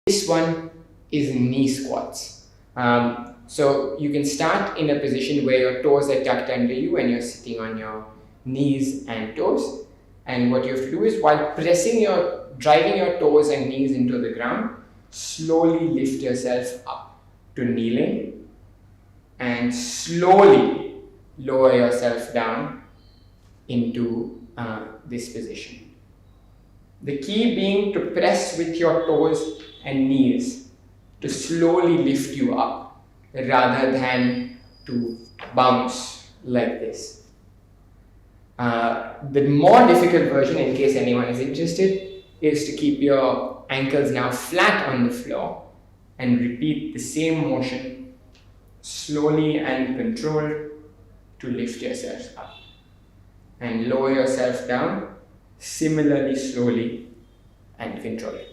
This one is knee squats. So you can start in a position where your toes are tucked under you and you're sitting on your knees and toes. And what you have to do is, while driving your toes and knees into the ground, slowly lift yourself up to kneeling and slowly lower yourself down into this position. The key being to press with your toes and knees to slowly lift you up rather than to bounce like this. The more difficult version, in case anyone is interested, is to keep your ankles now flat on the floor and repeat the same motion slowly and controlled to lift yourself up and lower yourself down similarly slowly and controlled.